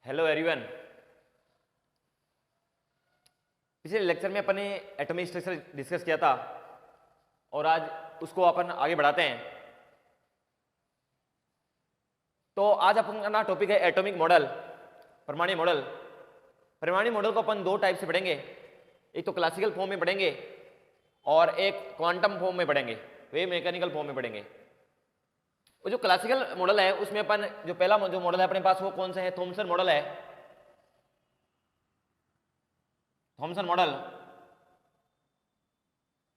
Hello everyone. पिछले lecture में अपन ने एटॉमिक स्ट्रक्चर डिस्कस किया था और आज उसको अपन आगे बढ़ाते हैं। तो आज अपन का टॉपिक है एटॉमिक मॉडल, परमाणु मॉडल। परमाणु मॉडल को अपन दो टाइप से पढ़ेंगे, एक तो क्लासिकल फॉर्म में पढ़ेंगे और एक क्वांटम फॉर्म में पढ़ेंगे, वे मैकेनिकल फॉर्म में पढ़ेंगे। वो जो क्लासिकल मॉडल है उसमें अपन जो पहला जो मॉडल है अपने पास वो कौन सा है, थॉमसन मॉडल है। Thompson model.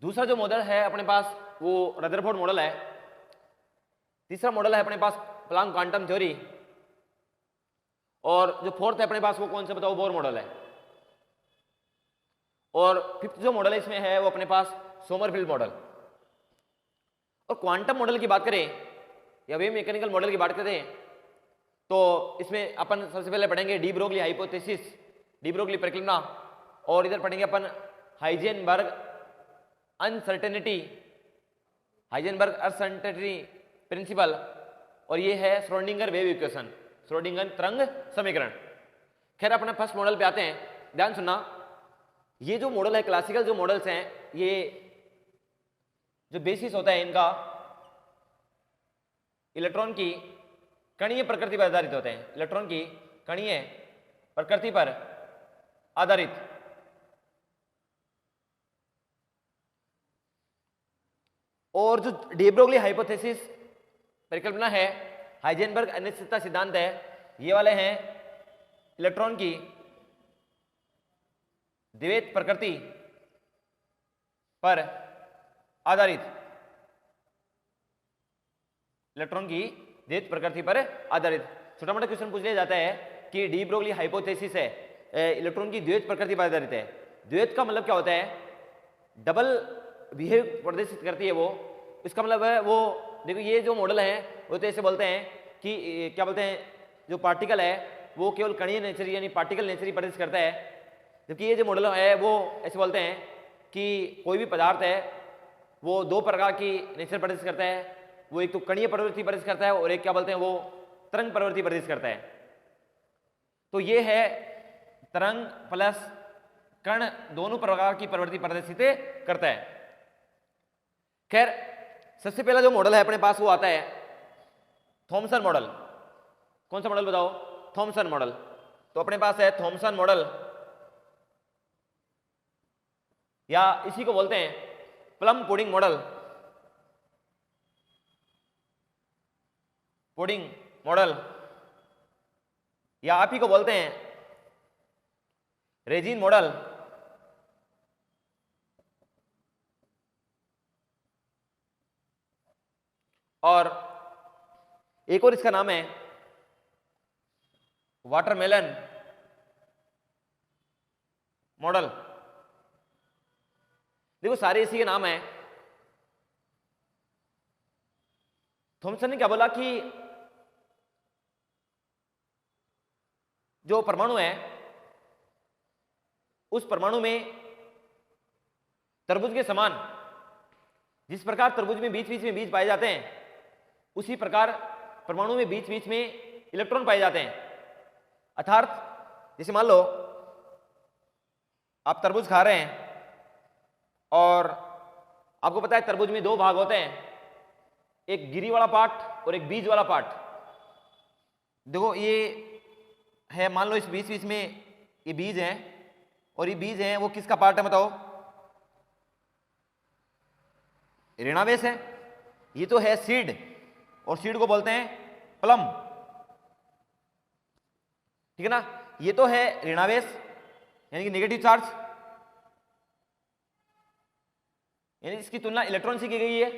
दूसरा जो मॉडल है अपने पास वो रदरफोर्ड मॉडल है। तीसरा मॉडल है अपने पास प्लांक क्वांटम थ्योरी। और जो फोर्थ है अपने पास वो कौन सा बताओ, बोर मॉडल है। और फिफ्थ जो मॉडल है इसमें है वो अपने पास सोमरफील्ड मॉडल। और क्वांटम मॉडल की बात करें या वेव मैकेनिकल मॉडल की बात करें तो इसमें अपन सबसे पहले पढ़ेंगे de Broglie hypothesis, de Broglie परिकल्पना, और इधर पढ़ेंगे अपन Heisenberg uncertainty, Heisenberg uncertainty principle, और ये है श्रोडिंगर वेव इक्वेशन, श्रोडिंगर तरंग समीकरण। खैर अपने फर्स्ट मॉडल पे आते हैं। ध्यान सुनना, ये जो मॉडल है क्लासिकल जो मॉडल्स हैं ये जो बेसिस होता है इनका इलेक्ट्रॉन की कणीय प्रकृति पर आधारित होते हैं, इलेक्ट्रॉन की कणीय प्रकृति पर आधारित। और जो डी ब्रोगली हाइपोथेसिस परिकल्पना है, हाइजेनबर्ग अनिश्चितता सिद्धांत है, ये वाले हैं इलेक्ट्रॉन की द्वैत प्रकृति पर आधारित, इलेक्ट्रॉन की द्वैत प्रकृति पर आधारित। छोटा मोटा क्वेश्चन पूछ लिया जाता है कि डी ब्रोगली हाइपोथेसिस है इलेक्ट्रॉन की द्वैत प्रकृति पर आधारित है। द्वैत का मतलब क्या होता है, डबल बिहेव प्रदर्शित करती है वो। इसका मतलब है वो देखो ये जो मॉडल है वो तो ऐसे बोलते हैं कि क्या बोलते हैं, जो पार्टिकल है वो केवल कणीय नेचर यानी पार्टिकल नेचर ही प्रदर्शित करता है, जबकि ये जो मॉडल है वो ऐसे बोलते हैं कि कोई भी पदार्थ है वो दो प्रकार की नेचर प्रदर्शित करता है। वो एक तो कणीय प्रवृत्ति प्रदर्शित करता है और एक क्या बोलते हैं वो तरंग प्रवृत्ति प्रदर्शित करता है। तो ये है तरंग प्लस कण दोनों प्रकार की प्रवृत्ति प्रदर्शित करता है। खैर सबसे पहला जो मॉडल है अपने पास वो आता है थॉमसन मॉडल। कौन सा मॉडल बताओ, थॉमसन मॉडल। तो अपने पास है थॉमसन मॉडल या इसी को बोलते हैं plum pudding model, pudding model, या आप ही को बोलते हैं रेजिन मॉडल। और एक और इसका नाम है वाटरमेलन मॉडल। देखो सारे इसी के नाम है। थॉमसन ने क्या बोला कि जो परमाणु है उस परमाणु में तरबूज के समान जिस प्रकार तरबूज में बीच बीच में बीज पाए जाते हैं उसी प्रकार परमाणु में बीच बीच में इलेक्ट्रॉन पाए जाते हैं। अर्थात जैसे मान लो आप तरबूज खा रहे हैं और आपको पता है तरबूज में दो भाग होते हैं, एक गिरी वाला पार्ट और एक बीज वाला पार्ट। देखो ये है, मान लो इस बीच बीच में ये बीज है और ये बीज है वो किसका पार्ट है बताओ, ऋणावेश है। ये तो है सीड और सीड को बोलते हैं प्लम, ठीक है ना। ये तो है ऋणावेश यानी कि नेगेटिव चार्ज, यानी इसकी तुलना इलेक्ट्रॉन से की गई है।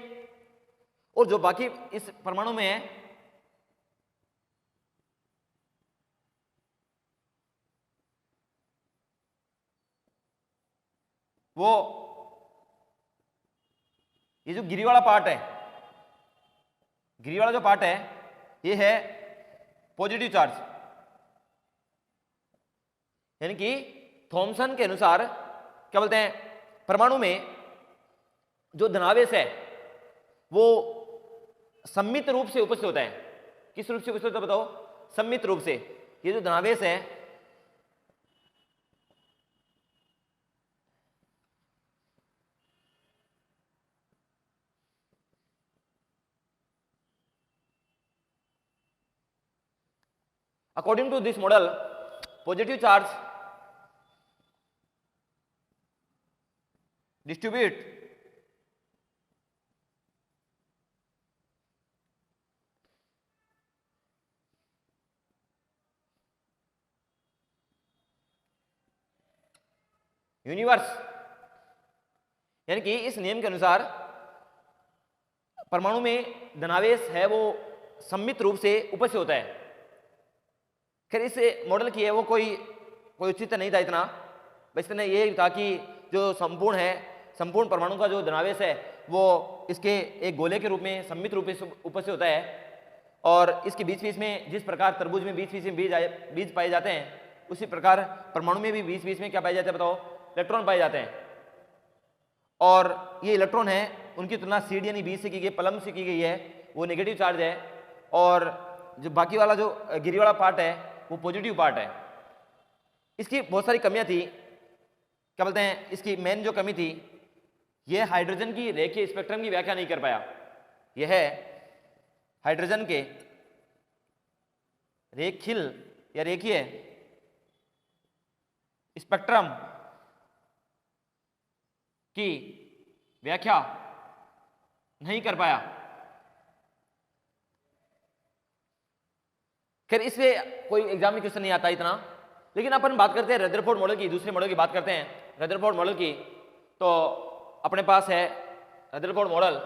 और जो बाकी इस परमाणु में है वो ये जो गिरी वाला पार्ट है, गिरी वाला जो पार्ट है ये है पॉजिटिव चार्ज, यानी कि थॉमसन के अनुसार क्या बोलते हैं परमाणु में जो धनावेश है वो सम्मित रूप से उपस्थित होता है। किस रूप से उपस्थित होता है बताओ, सम्मित रूप से। ये जो धनावेश है according to this model, positive charge distribute universe, यानी कि इस नियम के अनुसार परमाणु में धनावेश है वो सम्मित रूप से उपस्थित होता है। खैर इस मॉडल की है वो कोई उचित नहीं था इतना, बस इसने ये था कि जो संपूर्ण परमाणु का जो धनावेश है वो इसके एक गोले के रूप में सम्मित रूप से उपस्थित होता है, और इसके बीच बीच में जिस प्रकार तरबूज में बीच बीच में बीज पाए जाते हैं, उसी प्रकार परमाणु में भी बीच बीच में क्या पाए जाते हैं बताओ, इलेक्ट्रॉन पाए जाते हैं। और ये इलेक्ट्रॉन है उनकी तुलना सीड यानी बीज से की गई, पलम से की गई है, वो नेगेटिव चार्ज है, और जो बाकी वाला जो गिरी वाला पार्ट है वो पॉजिटिव पार्ट है। इसकी बहुत सारी कमियां थी, क्या बोलते हैं, इसकी मेन जो कमी थी ये हाइड्रोजन की रेखीय स्पेक्ट्रम की व्याख्या नहीं कर पाया। यह है हाइड्रोजन के रेखीय स्पेक्ट्रम की व्याख्या नहीं कर पाया। खैर इसमें कोई एग्जाम में क्वेश्चन नहीं आता इतना, लेकिन अपन बात करते हैं रदरफोर्ड मॉडल की, दूसरे मॉडल की बात करते हैं रदरफोर्ड मॉडल की। तो अपने पास है रदरफोर्ड मॉडल।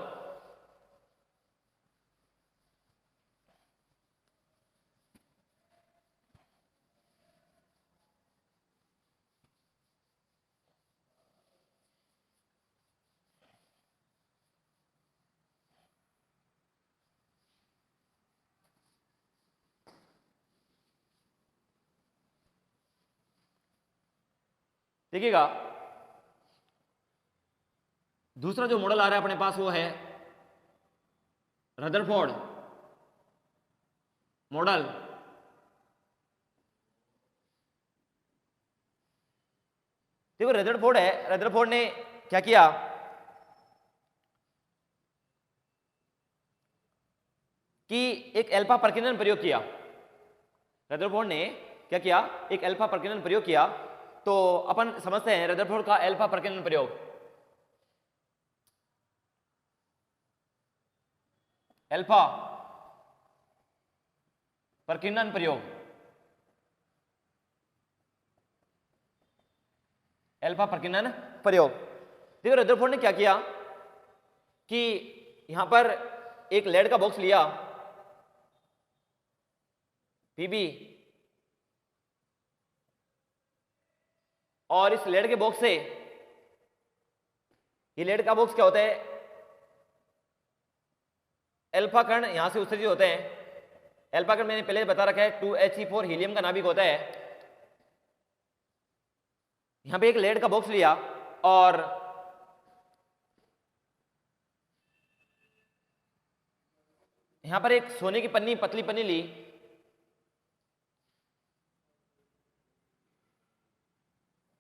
देखिएगा दूसरा जो मॉडल आ रहा है अपने पास वो है रदरफोर्ड मॉडल। देखो रदरफोर्ड है, रदरफोर्ड ने क्या किया कि एक अल्फा प्रकीर्णन प्रयोग किया। रदरफोर्ड ने क्या किया, एक अल्फा प्रकीर्णन प्रयोग किया। तो अपन समझते हैं रदरफोर्ड का अल्फा प्रकीर्णन प्रयोग। अल्फा प्रकीर्णन प्रयोग, अल्फा प्रकीर्णन प्रयोग। देखो रदरफोर्ड ने क्या किया कि यहां पर एक लेड का बॉक्स लिया पीबी, और इस लेड के बॉक्स से, ये लेड का बॉक्स क्या होता है, अल्फा कण यहां से उत्सर्जित होते हैं। अल्फा कण मैंने पहले बता रखा है 2He4 हीलियम का नाभिक होता है। यहां पे एक लेड का बॉक्स लिया और यहां पर एक सोने की पन्नी, पतली पन्नी ली,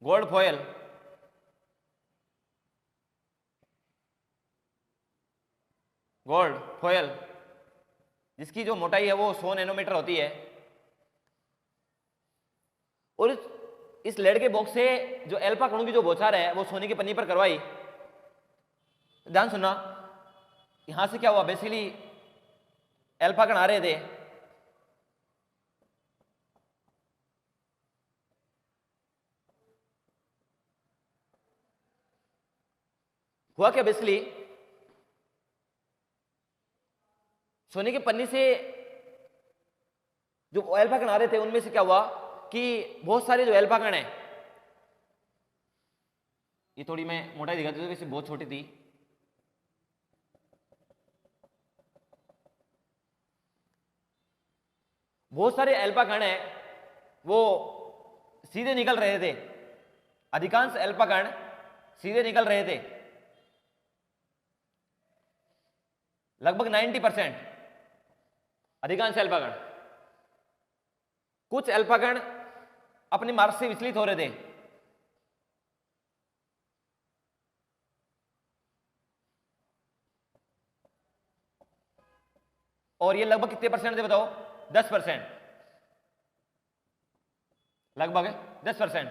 गोल्ड फॉयल, जिसकी जो मोटाई है वो 100 नैनोमीटर होती है, और इस लेड के बॉक्स से जो अल्फा कणों की जो बौछार है वो सोने की पन्नी पर करवाई। ध्यान सुनना, यहां से क्या हुआ, बेसिकली अल्फा कण आ रहे थे, हुआ क्या, बेसिकली सोने की पन्नी से जो अल्फा कण आ रहे थे उनमें से क्या हुआ कि बहुत सारे जो अल्फा कण है, ये थोड़ी मैं मोटाई दिखाती हूं, वैसे बहुत छोटी थी, बहुत सारे अल्फा कण है वो सीधे निकल रहे थे, अधिकांश अल्फा कण सीधे निकल रहे थे, लगभग 90% अधिकांश अल्फा कण। कुछ अल्फा कण अपने मार्ग से विचलित हो रहे थे, और ये लगभग कितने परसेंट थे बताओ? 10%, लगभग 10%।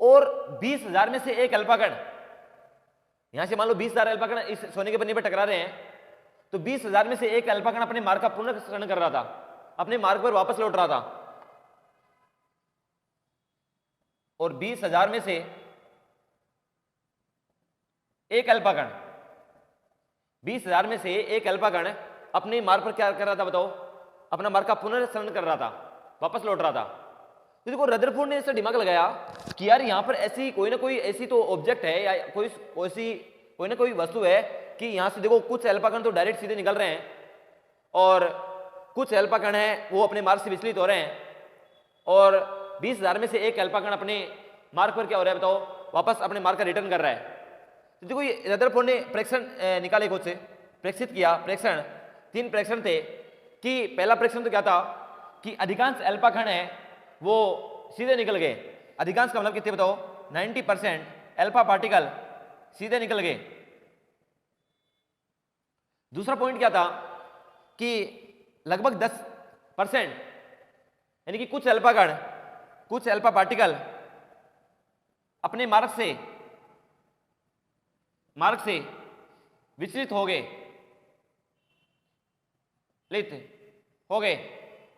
और 20,000 में से एक अल्फा कण, यहां से मान लो 20,000 अल्फा कण इस सोने के पन्ने पर टकरा रहे हैं, तो 20,000 में से एक अल्फा कण अपने मार्ग का पुनर्सरण कर रहा था, अपने मार्ग पर वापस लौट रहा था। और 20,000 में से एक अल्फा कण, 20,000 में से एक अल्फा कण अपने मार्ग पर क्या कर रहा था बताओ? अपना मार्ग का पुनर्सरण कर रहा था, वापस लौट रहा था। तो देखो रदरफोर्ड ने ऐसा दिमाग लगाया कि यार यहां पर ऐसी कोई ना कोई ऐसी तो ऑब्जेक्ट है या कोई ना कोई वस्तु है कि यहां से देखो कुछ अल्फा कण तो डायरेक्ट सीधे निकल रहे हैं और कुछ अल्फा कण है वो अपने मार्ग से विचलित हो रहे हैं, और 20,000 में से एक अल्फा कण अपने मार्ग पर क्या हो रहा है बताओ? वापस अपने मार्ग का रिटर्न कर रहा है। तो देखो ये रदरफोर्ड ने प्रेक्षण निकाले, खुद से प्रेक्षित किया। प्रेक्षण 3 प्रेक्षण थे कि पहला प्रेक्षण तो क्या था कि अधिकांश अल्फा कण है वो सीधे निकल गए। अधिकांश का मतलब कितने बताओ? 90% अल्फा पार्टिकल सीधे निकल गए। दूसरा पॉइंट क्या था कि लगभग 10% यानी कि कुछ अल्फा कण, कुछ अल्फा पार्टिकल अपने मार्ग से विचलित हो गए,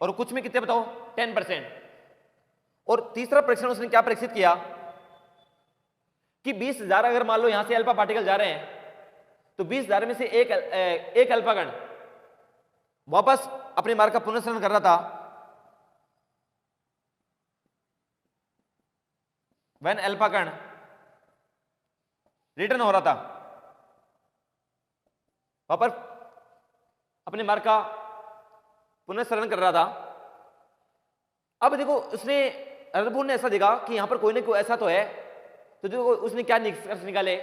और कुछ में कितने बताओ? 10%। और तीसरा परीक्षण उसने क्या परीक्षित किया कि 20,000 अगर मान लो यहां से अल्फा पार्टिकल जा रहे हैं, तो 20,000 में से एक अल्फा कण वापस अपने मार्ग का पुनर्सरण कर रहा था। वैन अल्फा कण रिटर्न हो रहा था, वापस अपने मार्ग का पुनर्सरण कर रहा था। अब देखो उसने रदरफोर्ड ने ऐसा देखा कि यहां पर कोई ना कोई ऐसा तो है, तो देखो उसने क्या निष्कर्ष निकाले?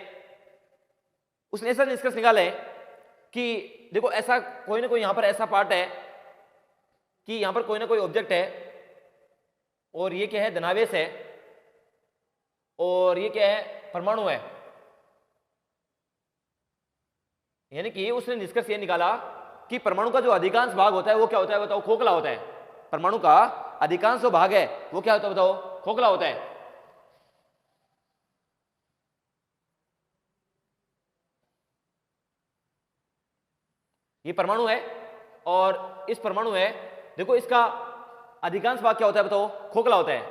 उसने ऐसा निष्कर्ष निकाले कि देखो ऐसा कोई ना कोई यहां पर ऐसा पार्ट है कि यहां पर कोई ना कोई ऑब्जेक्ट है, और ये क्या है? धनावेश है, और ये क्या है? परमाणु है। यानी कि उसने निष्कर्ष ये निकाला कि परमाणु का जो अधिकांश भाग होता है वो क्या होता है बताओ? खोखला होता है। परमाणु का अधिकांश जो भाग है वो क्या होता है बताओ? खोखला होता है। ये परमाणु है, और इस परमाणु है, देखो इसका अधिकांश भाग क्या होता है बताओ? खोखला होता है।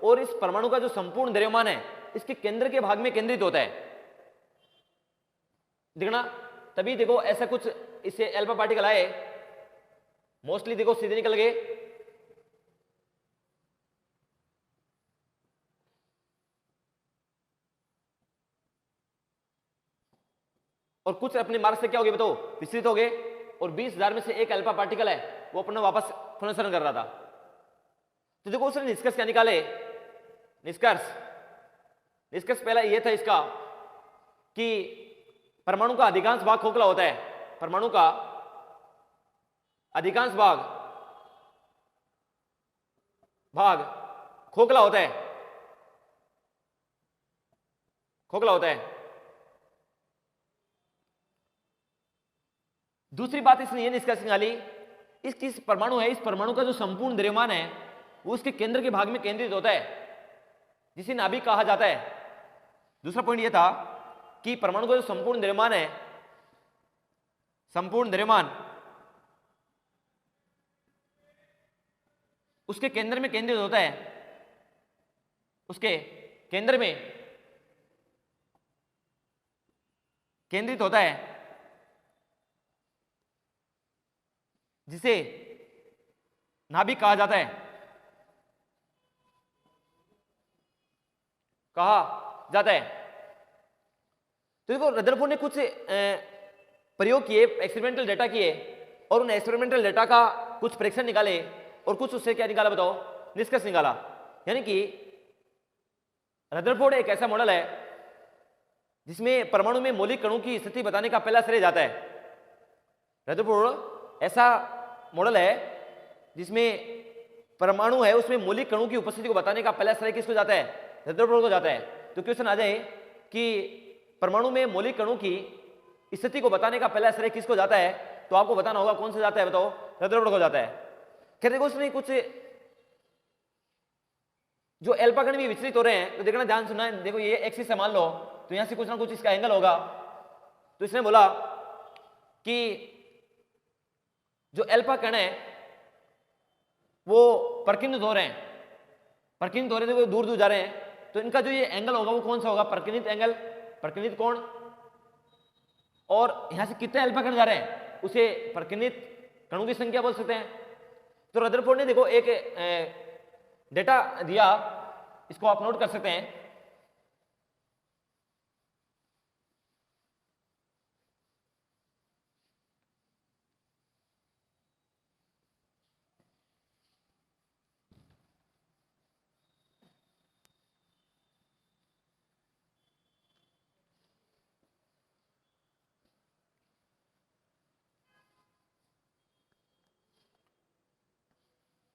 और इस परमाणु का जो संपूर्ण द्रव्यमान है इसके केंद्र के भाग में केंद्रित होता है। देखना, तभी देखो ऐसा कुछ इससे अल्फा पार्टिकल आए, मोस्टली देखो सीधे निकल गए, और कुछ अपने मार्ग से क्या हो गए बताओ? विचलित हो गए। और 20,000 में से एक अल्फा पार्टिकल है वो अपना वापस पुनर्सरण कर रहा था। तो देखो उसने निष्कर्ष क्या निकाले? निष्कर्ष पहला ये था इसका कि परमाणु का अधिकांश भाग खोखला होता है। परमाणु का अधिकांश भाग खोखला होता है, दूसरी बात इसने ये निष्कर्ष निकाली, इस परमाणु है, इस परमाणु का जो संपूर्ण द्रव्यमान है वो उसके केंद्र के भाग में केंद्रित होता है, जिसे नाभिक कहा जाता है। दूसरा पॉइंट यह था कि परमाणु का जो संपूर्ण द्रव्यमान है, संपूर्ण द्रव्यमान उसके केंद्र में केंद्रित होता है, उसके केंद्र में केंद्रित होता है, जिसे नाभिक कहा जाता है, तो देखो रदरफोर्ड ने कुछ प्रयोग किए, एक्सपेरिमेंटल डेटा किए, और उन एक्सपेरिमेंटल डेटा का कुछ परीक्षण निकाले, और कुछ उससे क्या निकाला बताओ? निष्कर्ष निकाला। यानी कि रदरफोर्ड एक ऐसा मॉडल है जिसमें परमाणु में मौलिक कणों की स्थिति बताने का पहला श्रेय जाता है। रदरफोर्ड ऐसा मॉडल है जिसमें परमाणु है उसमें मौलिक कणों की उपस्थिति को बताने का पहला श्रेय किसको जाता है? रदरफोर्ड को जाता है। तो क्वेश्चन आ जाए कि परमाणु में मौलिक कणों की स्थिति को बताने का पहला श्रेय किसको जाता है, तो आपको बताना होगा कौन सा जाता है, बताओ। रदरफोर्ड को जाता है। खैर देखो उसने कुछ जो अल्फा कण भी विचलित हो रहे हैं तो देखना ध्यान सुनना है। देखो ये एक्सिस से मान लो तो यहां से कुछ ना कुछ इसका एंगल होगा। तो इसने बोला कि जो अल्फा कण है वो प्रकीर्णित हो रहे हैं, प्रकीर्णित हो रहे हैं, तो दूर दूर जा रहे हैं, तो इनका जो ये एंगल होगा वो कौन सा होगा? प्रकीर्णित एंगल, प्रकीर्णित कोण। और यहां से कितने अल्फा कण जा रहे हैं उसे प्रकीर्णित कणों की संख्या बोल सकते हैं। तो रदरफोर्ड ने देखो एक डेटा दिया, इसको आप नोट कर सकते हैं।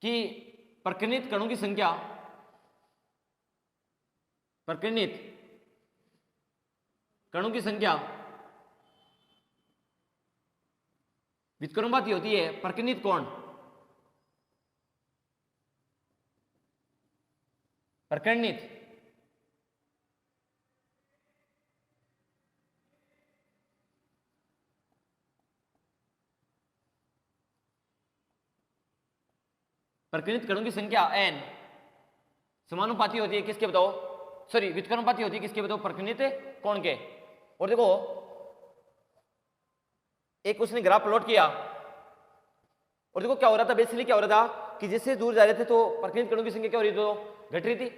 कि प्रकीर्णित कणों की संख्या, प्रकीर्णित कणों की संख्या व्युत्क्रमानुपाती होती है प्रकीर्णित कोण, प्रकीर्णित प्रकीर्णित कणों की संख्या n समानुपाती होती है किसके, बताओ? सॉरी, व्युत्क्रमानुपाती होती है किसके, बताओ? प्रकीर्णित कोण के। और देखो एक उसने ग्राफ प्लॉट किया और देखो क्या हो रहा था, बेसिकली क्या हो रहा था कि जैसे दूर जा रहे थे तो प्रकीर्णित कणों की संख्या क्या हो रही थी, तो घट रही थी।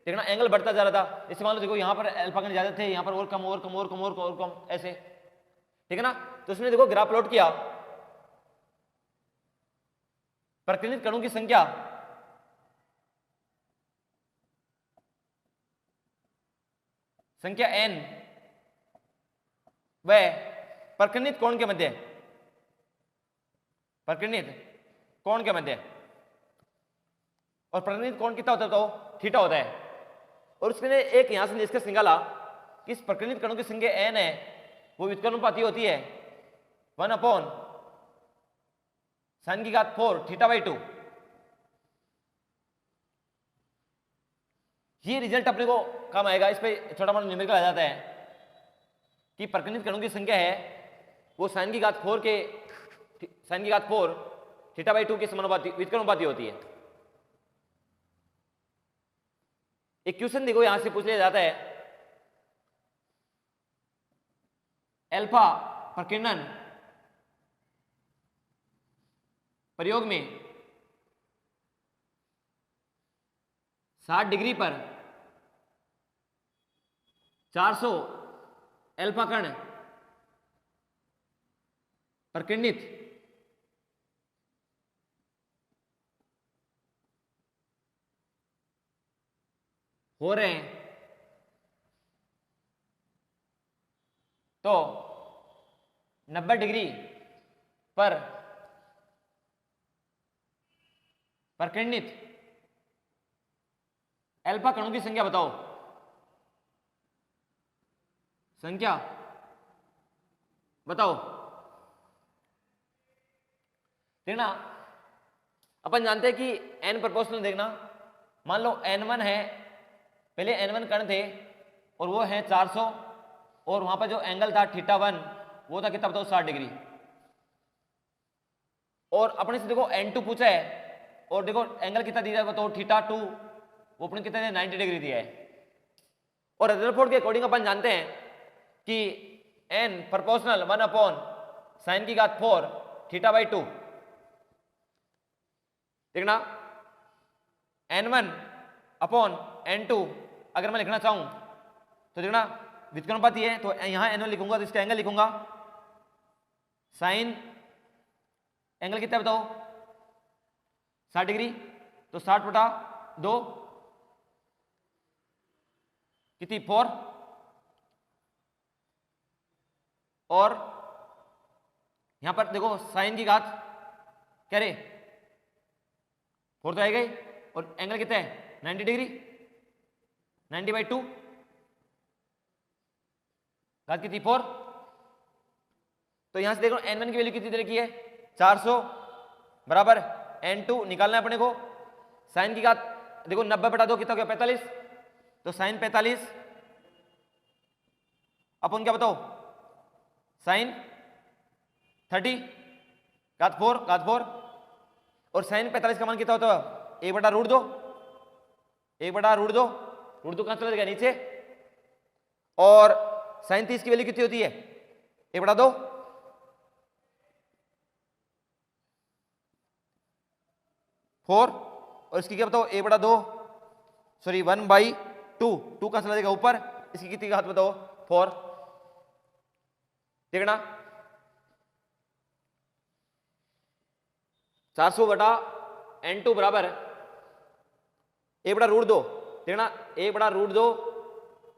देखना एंगल बढ़ता जा रहा था। जैसे मान लो देखो यहाँ पर अल्फा कण ज्यादा थे, यहाँ पर और कम और कम और कम और कम ऐसे, ठीक है ना। तो उसने देखो ग्राफ प्लॉट किया, प्रकीर्णित कणों की संख्या n वह प्रकीर्णित कोण के मध्य, प्रकीर्णित कोण के मध्य। और प्रकीर्णित कोण कितना होता है, तो थीटा होता है। और उसने एक यहां से निष्कर्ष निकाला कि इस प्रकीर्णित कणों की संख्या n है वो व्युत्क्रमानुपाती होती है 1/sin⁴ θ/2। ये रिजल्ट अपने को काम आएगा। इस पे छोटा मोटा न्यूमेरिकल आ जाता है कि प्रकीर्णित कणों की संख्या है वो sin⁴ के sin⁴ θ/2 के समानुपाती, व्युत्क्रमानुपाती होती है। एक क्वेश्चन देखो यहां से पूछ लिया जाता है, अल्फा प्रकीर्णन प्रयोग में 60 डिग्री पर 400 अल्फा कण प्रकीर्णित हो रहे हैं तो 90 डिग्री पर प्रकीर्णित अल्फा कणों की संख्या बताओ। संख्या बताओ। देखना अपन जानते हैं कि n प्रोपोर्शनल, देखना मान लो n1 है, पहले n1 कण थे और वो है 400 और वहां पर जो एंगल था θ1 वो था कितना बताओ, 60 डिग्री। और अपने से देखो n2 पूछा है और देखो एंगल कितना दिया है बताओ, θ2 वो अपने कितना 90 डिग्री दिया है। और रदरफोर्ड के अकॉर्डिंग अपन जानते हैं कि n प्रोपोर्शनल 1/sin⁴ θ/2। देखना n1/n2 अगर मैं लिखना चाहूं तो देखना व्युत्क्रमानुपाती है तो यहां n1 लिखूंगा तो इसका एंगल लिखूंगा साइन, एंगल कितना बताओ 60 डिग्री, तो 60/2 कितनी 4, और यहां पर देखो साइन की घात क्या रे 4 तो आएगा ही, और एंगल कितना है 90 डिग्री, 90/2, घात कितनी 4। तो यहां से देखो n1 की वैल्यू कितनी तरह की है 400 बराबर n2 निकालना है अपने को। साइन की घात देखो 90/2 कितना हो गया 45, तो साइन 45 अपन क्या बताओ साइन 30 घात 4 और साइन 45 का मान कितना होता है 1/√2, 1/√2, √2 कहां चला जाएगा नीचे। और साइन 30 की वैल्यू कितनी होती है 1/2, फोर, और इसकी क्या बताओ 1/2 सॉरी 1/2, 2 कहां चला जाएगा ऊपर, इसकी कितनी घात बताओ 4। देखना 400/n2 बराबर 1/√2, देखना 1/√2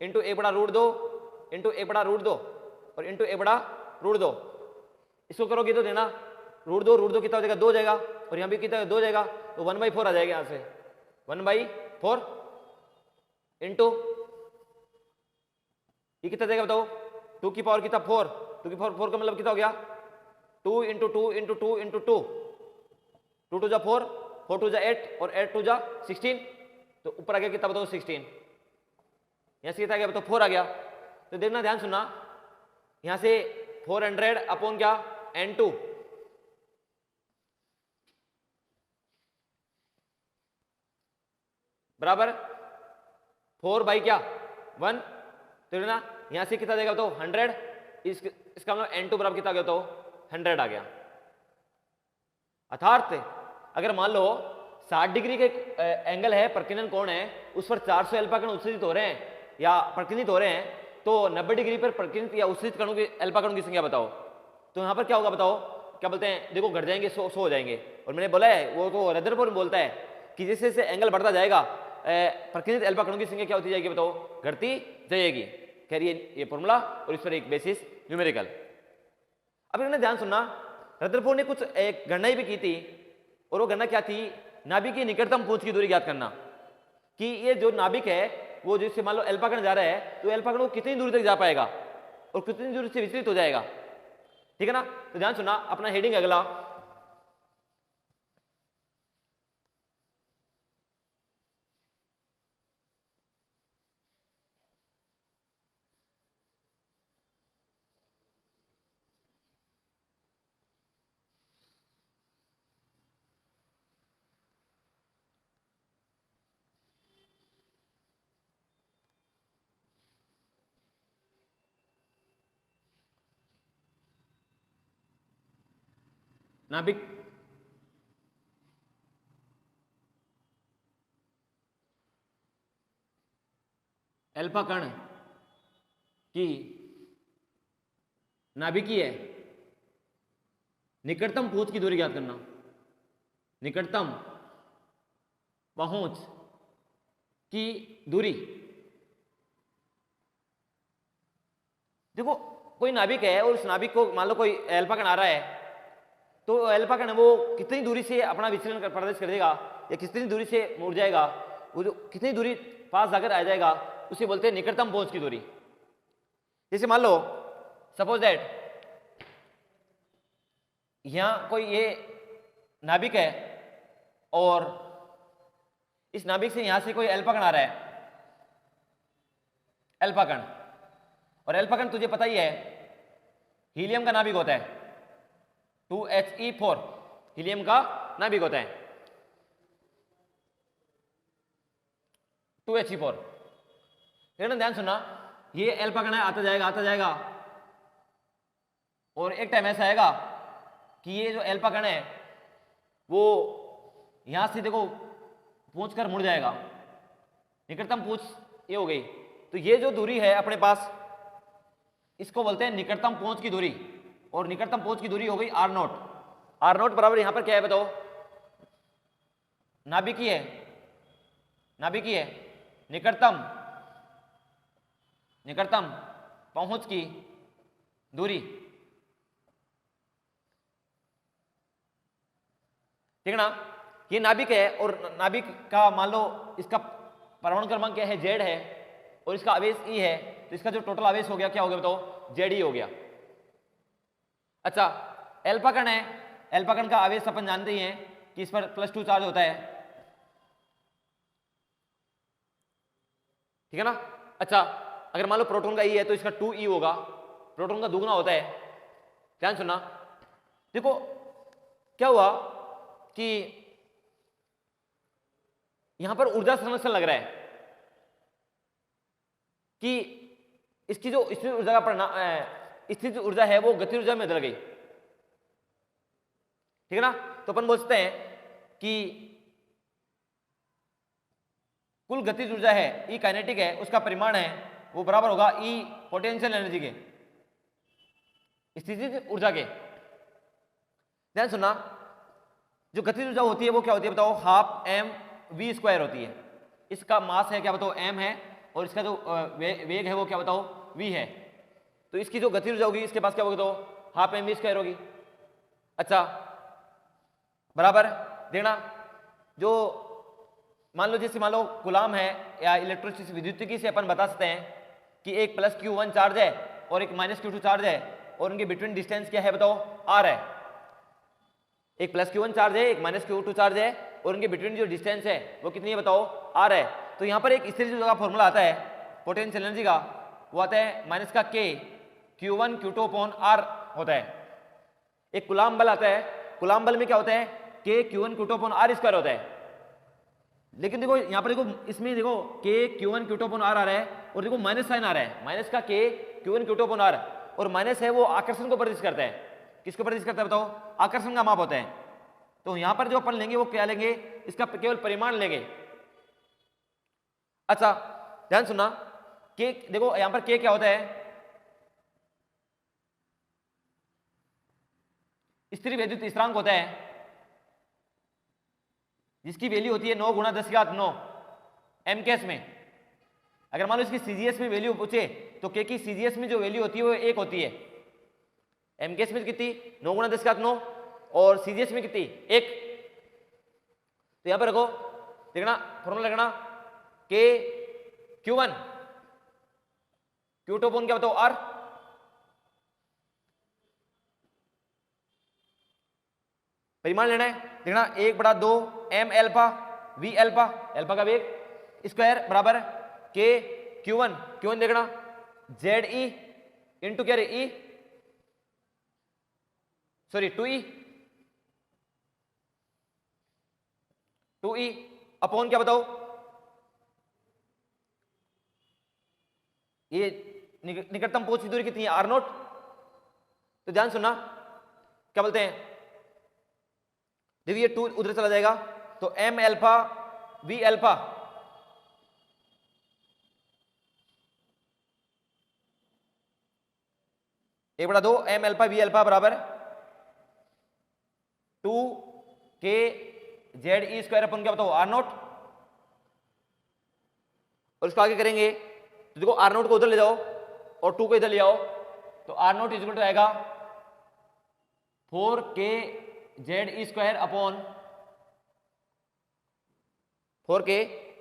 इंटू 1/√2 इंटू 1/√2 और इंटू 1/√2, इसको करोगे तो देना √2 कितना हो जाएगा 2 हो जाएगा, और यहां भी कितना 2 हो जाएगा, तो 1/4 आ जाएगा यहां से 1/4 इंटू ये कितना जाएगा बताओ 2 की पावर कितना 4, 2 की पावर 4 का मतलब कितना हो गया 2 इंटू 2 इंटू 2 इंटू 2, 2 2 जा 4, 4 2 जा 8 और 8 2 जा 16, तो ऊपर आ गया कितना बताओ 16, यहां से कितना आ गया बताओ 4 आ गया। तो देखना ध्यान सुनना यहां से 400 अपॉन क्या n2 बराबर 4 बाई क्या 1, तो ना यहां से कितना देगा तो 100, इसका मतलब n2 बराबर कितना गया तो 100 आ गया। अर्थात अगर मान लो 60 डिग्री के एंगल है प्रकीर्णन कोण है उस पर 400 अल्फा कण उत्सर्जित हो रहे हैं या प्रकीर्णित हो रहे हैं, तो 90 डिग्री पर प्रकीर्णित या उत्सर्जित कणों की अल्फा कणों की संख्या बताओ। तो यहां पर क्या होगा बताओ, क्या बोलते हैं देखो घट जाएंगे 100 हो जाएंगे, और मैंने बोला है वो तो रदरफोर्ड बोलता है कि जैसे जैसे एंगल बढ़ता जाएगा प्रकीर्णित अल्फा कणों की संख्या क्या होती जाएगी बताओ घटती जाएगी। खैर ये फॉर्मूला और इस पर एक बेसिस न्यूमेरिकल। अब इन्होंने ध्यान सुनना रदरफोर्ड ने कुछ एक गणना भी की थी, और वो गणना क्या थी नाभिक की निकटतम पूंछ की दूरी ज्ञात करना, कि ये जो नाभिक है वो जिससे मान लो अल्फा कण जा रहा है तो अल्फा कण कितनी दूरी तक जा पाएगा और कितनी दूरी से विचलित हो जाएगा, ठीक है ना। तो ध्यान सुनना अपना हेडिंग अगला नाभिक अल्फा कण की नाभिकीय निकटतम पहुंच की दूरी ज्ञात करना, निकटतम पहुंच की दूरी। देखो कोई नाभिक है और उस नाभिक को मान लो कोई अल्फा कण आ रहा है, तो अल्फा कण वो कितनी दूरी से अपना विचलन प्रदर्शित कर देगा या कितनी दूरी से मुड़ जाएगा, वो जो कितनी दूरी पास जाकर आ जाएगा उसे बोलते हैं निकटतम पहुंच की दूरी। जैसे मान लो सपोज दैट यहां कोई ये नाभिक है और इस नाभिक से यहां से कोई अल्फा कण आ रहा है, अल्फा कण, और अल्फा कण तुझे पता ही है हीलियम का नाभिक होता है 2He4 हीलियम का नाभिक होता है 2He4। लेकिन ध्यान सुनना ये अल्फा कण है आता जाएगा और एक टाइम ऐसा आएगा कि ये जो अल्फा कण है वो यहां से देखो पूंछ कर मुड़ जाएगा, निकटतम पूंछ ये हो गई। तो ये जो दूरी है अपने पास इसको बोलते हैं निकटतम पहुंच की दूरी, और निकटतम पहुंच की दूरी हो गई R0। R0 बराबर यहां पर क्या है बताओ नाभिकीय निकटतम पहुंच की दूरी, ठीक है ना। ये नाभिक है और नाभिक का मान लो इसका परमाणु क्रमांक क्या है, जेड है, और इसका आवेश ई है, तो इसका जो टोटल आवेश हो गया क्या हो गया बताओ, जेड ई हो गया। अच्छा एल्फा कण है, एल्फा कण का आवेश अपन जानते ही हैं कि इस पर +2 चार्ज होता है, ठीक है ना। अच्छा अगर मान लो प्रोटॉन का ई है तो इसका 2e होगा, प्रोटॉन का दुगना होता है। ध्यान सुनना, देखो क्या हुआ कि यहां पर ऊर्जा संरक्षण लग रहा है कि इसकी जो स्थिर ऊर्जा का परिणाम, स्थिर ऊर्जा है वो गति ऊर्जा में बदल गई, ठीक है ना। तो अपन बोलते हैं कि कुल गतिज ऊर्जा है ई काइनेटिक है, उसका परिमाण है वो बराबर होगा ई पोटेंशियल एनर्जी के, स्थितिज ऊर्जा के। ध्यान सुनना, जो गतिज ऊर्जा होती है वो क्या होती है बताओ, हाफ एम वी स्क्वायर होती है। इसका मास है क्या बताओ, एम है, और इसका जो वेग है वो क्या बताओ, वी है। तो इसकी जो गति ऊर्जा होगी इसके पास क्या होगी तो हाफ एम वी स्क्वायर होगी। अच्छा बराबर देखना, जो मान लो जैसे मान लो गुलाम है या इलेक्ट्रोस्टैटिक विद्युतिकी से अपन बता सकते हैं कि एक +q1 चार्ज है और एक -q2 चार्ज है, और उनके बिटवीन डिस्टेंस क्या है बताओ, r है। एक +q1 चार्ज है, एक -q2 चार्ज है, और उनके बिटवीन जो डिस्टेंस है वो कितनी है बताओ, r है। तो यहाँ पर एक स्थिर ऊर्जा का फॉर्मूला आता है पोटेंशियल एनर्जी का, वो आता है माइनस का k q1 q2 upon r होता है। एक कूलाम बल आता है, कूलाम बल में क्या होता है, k q1 q2 upon r square होता है। लेकिन देखो यहाँ पर देखो, इसमें देखो k q1 q2 upon r आ रहा है, और देखो माइनस साइन आ रहा है, माइनस का k q1 q2 upon r, और माइनस है वो आकर्षण को प्रदर्शित करता है। किसको प्रदर्शित करता है बताओ, आकर्षण का माप होता है। तो यहां पर जो अपन लेंगे वो क्या लेंगे, इसका केवल परिमाण लेंगे। अच्छा ध्यान सुनना, के देखो यहां पर के क्या होता है, स्थिर वैद्युत स्थिरांक होता है, जिसकी वैल्यू होती है 9 × 10⁹ एम केस में। अगर मान लो इसकी सीजीएस में वैल्यू पूछे तो के की सीजीएस में जो वैल्यू होती है वो 1 होती है, एम केस में कितनी 9 × 10⁹, और सीजीएस में कितनी 1। तो यहां पर रखो, देखना फॉर्मूला लगना, के q1 q2 अपॉन क्या बताओ r, परिमाण लेना है। देखना 1/2 m alpha v alpha, alpha का वेग स्क्वायर बराबर के q1 देखना जेड ई इंटू क्या रे ई, सॉरी 2e अपॉन क्या बताओ, ये निकटतम पहुंच की दूरी कितनी है, r0। तो ध्यान सुनना क्या बोलते हैं, देखिए 2 उधर चला जाएगा, तो m एल्फा v एल्फा, एक बड़ा 2 m एल्फा v एल्फा बराबर 2 k Z E square upon क्या बताओ r0। और इसको आगे करेंगे तो देखो r0 को उधर ले जाओ और 2 को इधर ले आओ, तो r0 इक्वल टू आएगा 4k Z E square upon 4k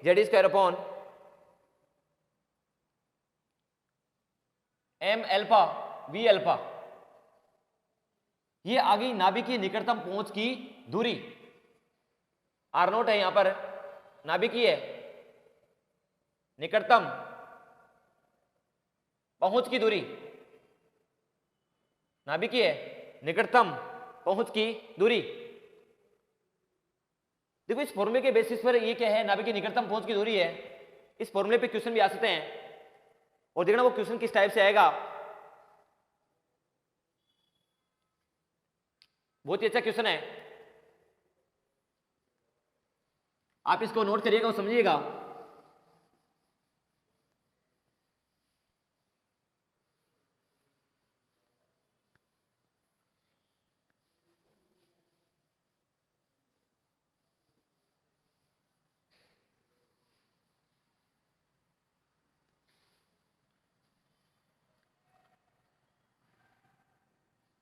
Z E square upon m alpha v alpha. ये आ गई नाभिक की निकटतम पहुंच की दूरी, r0 है यहां पर नाभिक की है निकटतम पहुंच की दूरी, नाभिक की है निकटतम पहुंच की दूरी। देखो इस फॉर्मूले के बेसिस पर ये क्या है, नाभिक की निकटतम पहुंच की दूरी है। इस फॉर्मूले पे क्वेश्चन भी आ सकते हैं, और देखना वो क्वेश्चन किस टाइप से आएगा, बहुत ही अच्छा क्वेश्चन है, आप इसको नोट करिएगा और समझिएगा।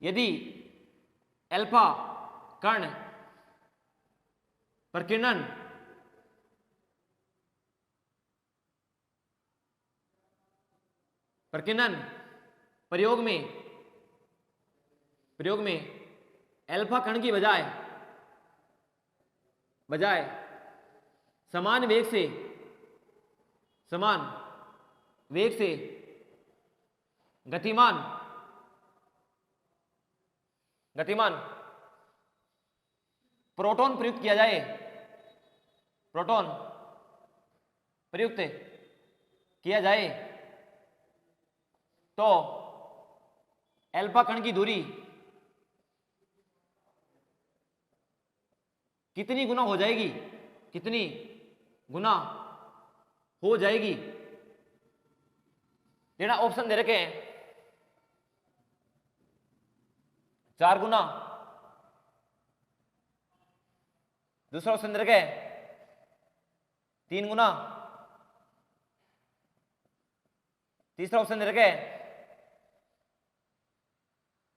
यदि अल्फा कण प्रकीर्णन प्रयोग में अल्फा कण की बजाय समान वेग से गतिमान प्रोटॉन प्रयुक्त किया जाए तो अल्फा कण की दूरी कितनी गुना हो जाएगी? लेना ऑप्शन दे रखे हैं 4 गुना, दूसरा ऑप्शन दे रखे 3 गुना, तीसरा ऑप्शन दे रखे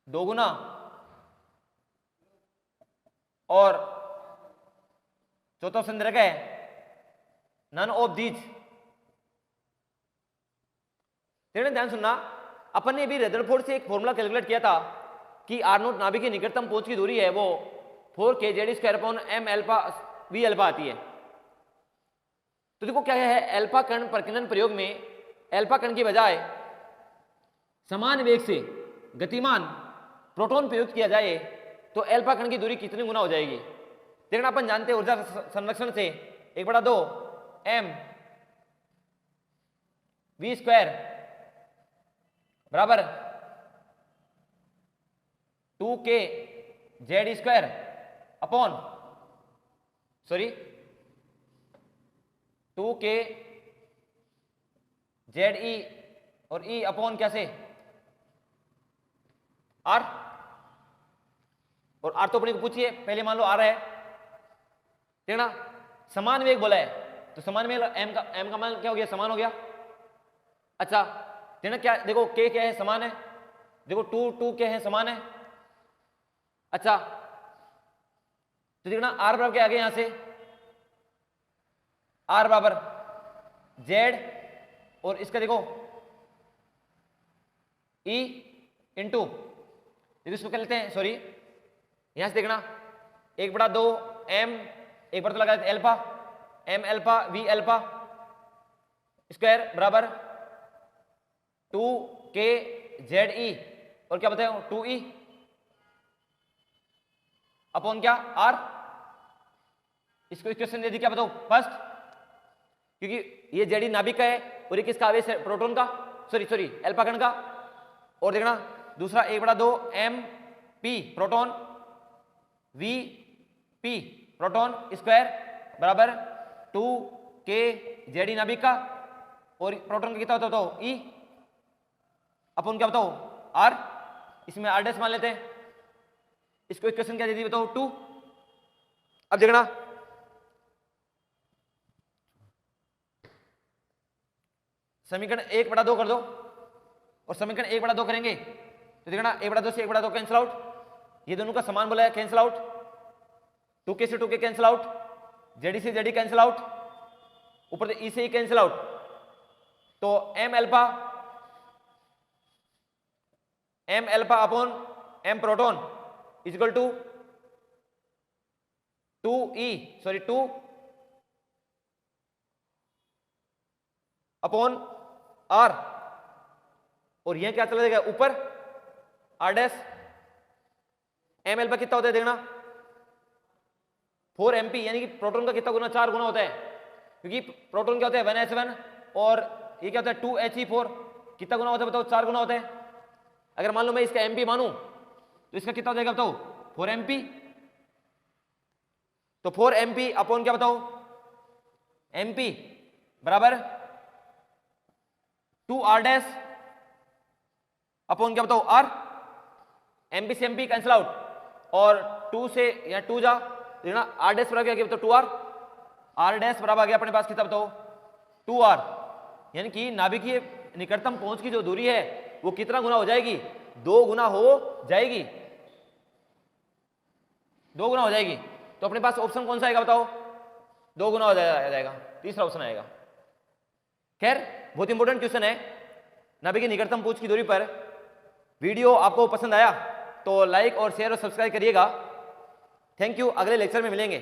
2 गुना और चौथा ऑप्शन दे रखा है नन ऑफ दीज। ध्यान सुनना, अपन ने भी रदरफोर्ड से एक फॉर्मूला कैलकुलेट किया था कि आर नोट नाभिक की निकटतम पहुंच की दूरी है वो 4kz²/m v अल्फा आती है। तो देखो क्या है, अल्फा कण प्रकीर्णन प्रयोग में अल्फा कण की बजाय समान वेग से गतिमान प्रोटॉन प्रयुक्त किया जाए तो अल्फा कण की दूरी कितनी गुना हो जाएगी? देखना, अपन जानते हैं ऊर्जा संरक्षण से 1/2 m v² बराबर 2kz² अपॉन 2kze और e अपॉन क्या से r, और r तो अपने को पूछिए, पहले मान लो r है, देखना समान वेग बोला है तो समान वेग m का मान क्या हो गया? समान हो गया। अच्छा देखना क्या, देखो k क्या है? समान है। देखो 2 क्या है? समान है। अच्छा तो देखना r बराबर क्या आ गया? यहां से r बराबर z और इसका देखो e इंटू, इसको क्या लेते हैं, सॉरी यहां से देखना 1/2 m, एक बार तो लगा देते alpha m alpha v alpha square बराबर 2kze और क्या बताया 2e अपॉन क्या r। इसको इक्वेशन दे दी, क्या बताओ फर्स्ट, क्योंकि ये जेडी नाभिक का है और ये किसका आवेश है? प्रोटॉन का, सॉरी अल्फा कण का। और देखना दूसरा 1/2 m p proton v p proton square बराबर 2kze नाभिक का और प्रोटॉन का कितना होता तो e अपन क्या बताओ r, इसमें r डैश मान लेते हैं। इसको इक्वेशन क्या दे दी बताओ 2। अब देखना समीकरण 1/2 कर दो और समीकरण 1/2 करेंगे तो देखना 1/2 से 1/2 कैंसिल आउट, ये दोनों का समान बोला है, कैंसिल आउट, 2k से 2k कैंसिल आउट, जेडी से जेडी कैंसिल आउट, ऊपर से ई से ई कैंसिल आउट, तो m alpha upon m proton equal to 2 upon r, और यह क्या चला जाएगा ऊपर r डैश। m अल्फा कितना होता है देखना 4mp, यानी कि प्रोटॉन का कितना गुना? 4 गुना होता है, क्योंकि प्रोटॉन क्या होता है 1s1 और ये क्या होता है 2he4, कितना गुना होता है बताओ? 4 गुना होता है। अगर मान लो मैं इसका mp मानूं तो इसका कितना हो जाएगा बताओ 4mp, तो 4mp अपॉन क्या बताओ mp बराबर 2r डैश अपॉन क्या बताओ r, mp से mp कैंसिल आउट और 2 से या 2 जा देखना r डैश बराबर क्या बताओ 2r, r डैश बराबर आ गया अपने पास कितना बताओ 2r, यानी कि नाभिकीय निकटतम पहुंच की जो दूरी है वो कितना गुना हो जाएगी? 2 गुना हो जाएगी, 2 गुना हो जाएगी। तो अपने पास ऑप्शन कौन सा आएगा बताओ? 2 गुना हो जाएगा, तीसरा ऑप्शन आएगा। खैर बहुत इंपॉर्टेंट क्वेश्चन है। नाभि की निकटतम पूंछ की दूरी पर। वीडियो आपको पसंद आया तो लाइक और शेयर और सब्सक्राइब करिएगा। थैंक यू, अगले लेक्चर में मिलेंगे।